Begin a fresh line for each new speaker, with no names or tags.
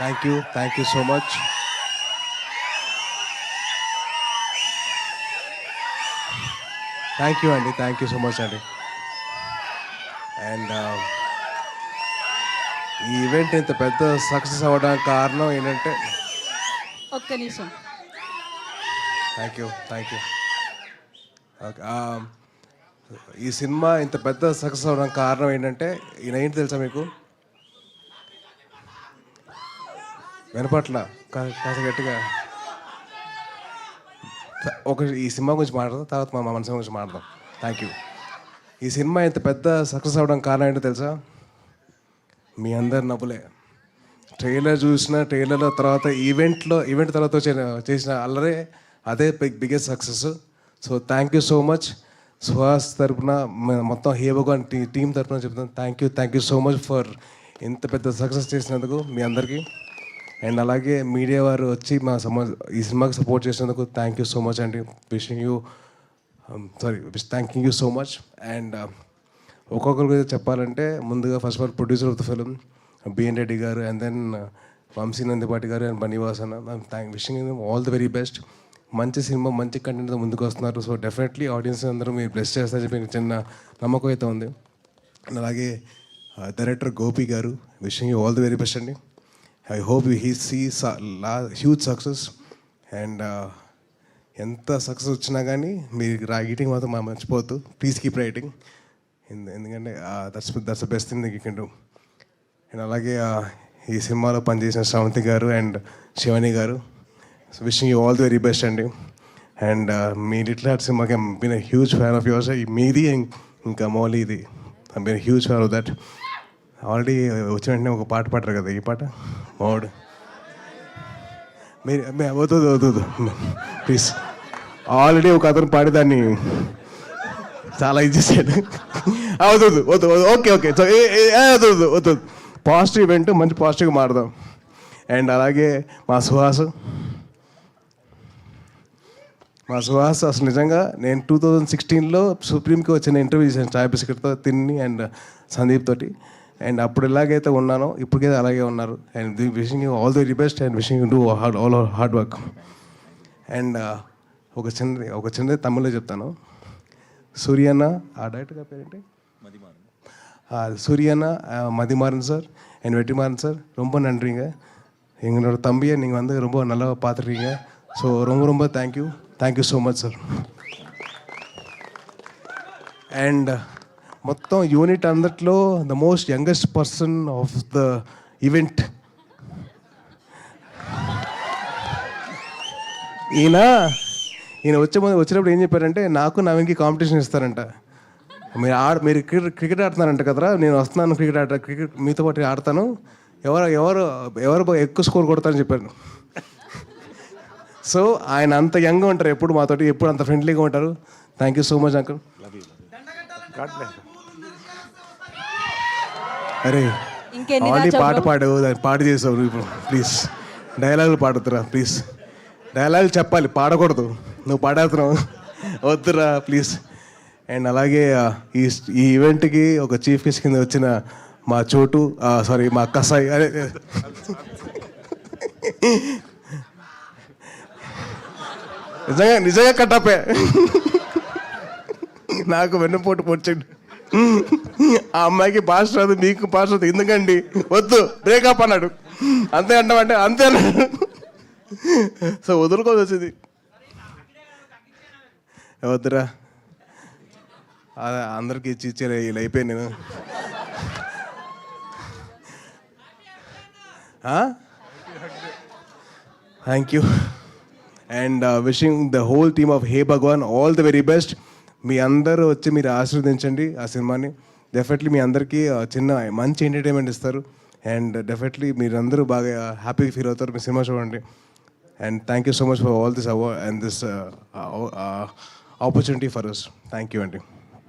Thank you so much. Thank you so much అండి. And ఈ event ఇంత పెద్ద సక్సెస్ అవ్వడానికి కారణం ఏంటంటే
ఒక్క నిమిషం.
Thank you okay. ఈ సినిమా ఇంత పెద్ద సక్సెస్ అవ్వడానికి కారణం ఏంటంటే ఈయన ఏంటి తెలుసా మీకు? వినపట్ల కాస్త గట్టిగా ఈ సినిమా గురించి మాట్లాడదాం, తర్వాత మా మన సినిమా గురించి మాట్లాడదాం. Thank you. ఈ సినిమా ఇంత పెద్ద సక్సెస్ అవ్వడానికి కారణం ఏంటో తెలుసా? మీ అందరి నవ్వులే. ట్రైలర్ ట్రైలర్లో తర్వాత ఈవెంట్ తర్వాత చేసిన అల్లరే అదే biggest success. So thank you so much. Suhas తరపున మొత్తం హేవగాన్ టీం తరపున చెప్తాను thank you so much for ఇంత పెద్ద సక్సెస్ చేసినందుకు మీ అందరికీ. అండ్ అలాగే మీడియా వారు వచ్చి ఈ సినిమాకి సపోర్ట్ చేసినందుకు థ్యాంక్ యూ సో మచ్ అండి. Thanking you so much. And ఒక్కొక్కరి గురించి చెప్పాలంటే ముందుగా first of all producer of the film BN Reddy garu, and then Vamsi Nandipati garu and Bunny Vas అన్న. Wishing all the very best. మంచి సినిమా మంచి కంటెంట్తో ముందుకు వస్తున్నారు. సో డెఫినెట్లీ ఆడియన్స్ అందరూ మీరు బ్లెస్ చేస్తారని చెప్పి చిన్న నమ్మకం అయితే ఉంది. అండ్ అలాగే director Gopi garu, wishing you all the very best అండి. I hope he sees huge success. And ఎంత సక్సెస్ వచ్చినా కానీ మీరు రైటింగ్ మాత్రం మర్చిపోవద్దు. ప్లీజ్ కీప్ రైటింగ్, ఎందుకంటే that's the best thing you can do. And అలాగే ఈ సినిమాలో పనిచేసిన Sravanthi garu and Shivani garu, so wishing you all the very best అండి. అండ్ మీ లిటిల్ హార్ట్ సినిమాకి I'm been a huge fan of yours. మీది ఇంకా మౌలీది I'm been huge fan of that. Already వచ్చిన వెంటనే ఒక పాట పాడరు కదా, ఈ పాట మౌడ్ మీరు అవుతుంది ప్లీజ్. ఆల్రెడీ ఒక అతను పాడి దాన్ని చాలా ఇది చేశాడు. అవుతుంది ఓకే సో అవుతుంది పాజిటివ్ ఈవెంట్, మంచి పాజిటివ్గా మాడదాం. అండ్ అలాగే మా సుహాస్ అసలు నిజంగా నేను 2016లో సుప్రీంకి వచ్చిన ఇంటర్వ్యూ చేశాను చాయ్ బిస్కెట్తో తిని అండ్ సందీప్ తోటి. అండ్ అప్పుడు ఎలాగైతే ఉన్నానో ఇప్పటికైతే అలాగే ఉన్నారు. And wishing you all the very best and wishing you do all hard work. And ఒక చిన్నది తమిళ్లో చెప్తాను. సూర్యన్న ఆ డైరెక్టర్ పేరేంటి? சூரியண்ணா மதிமாறன் சார் என் வெற்றிமாறன் சார் ரொம்ப நன்றிங்க. எங்களோட தம்பியை நீங்கள் வந்து ரொம்ப நல்லா பார்த்துருக்கீங்க. ஸோ ரொம்ப thank you so much sir. And మొత్తం యూనిట్ అందట్లో the most youngest person of the event ఈయన వచ్చినప్పుడు ఏం చెప్పారంటే నాకు నవీన్కి కాంపిటీషన్ ఇస్తారంట. మీరు క్రికెట్ ఆడుతున్నారంట కదరా, నేను వస్తున్నాను క్రికెట్ మీతో పాటు ఆడతాను, ఎవరు ఎక్కువ స్కోర్ కొడతారని చెప్పాను. సో ఆయన అంత యంగ్గా ఉంటారు, ఎప్పుడు మాతోటి ఎప్పుడు అంత ఫ్రెండ్లీగా ఉంటారు. Thank you so much uncle. అరే ఆల్రెడీ పాట చేసావు ఇప్పుడు, ప్లీజ్ డైలాగులు పాడుతురా ప్లీజ్. డైలాగులు చెప్పాలి, పాడకూడదు. నువ్వు పాడేస్తున్నావు, వద్దురా ప్లీజ్. అండ్ అలాగే ఈ ఈవెంట్కి ఒక చీఫ్ గెస్ట్ కింద వచ్చిన మా చోటు మా కసాయి, అదే నిజంగా కట్టపే నాకు వెన్నుపోటు పొడిచండి. ఆ అమ్మాయికి భాష రాదు, మీకు భాష రాదు, ఎందుకండి వద్దు బ్రేకప్ అన్నాడు. అంతే అంటామంటే అంతే అన్నాడు. సో వదులుకోవాల్సి వచ్చింది. వద్దురా అందరికి ఇచ్చేది ఇలా అయిపోయాను నేను. Thank you and wishing the whole team of Hey Bhagavan all the very best. మీ అందరూ వచ్చి మీరు ఆశీర్వదించండి ఆ సినిమాని. డెఫినెట్లీ మీ అందరికీ చిన్న మంచి ఎంటర్టైన్మెంట్ ఇస్తారు. అండ్ డెఫినెట్లీ మీరందరూ బాగా హ్యాపీగా ఫీల్ అవుతారు మీ సినిమా చూడండి. And thank you so much for all this award and this opportunity for us. Thank you అండి.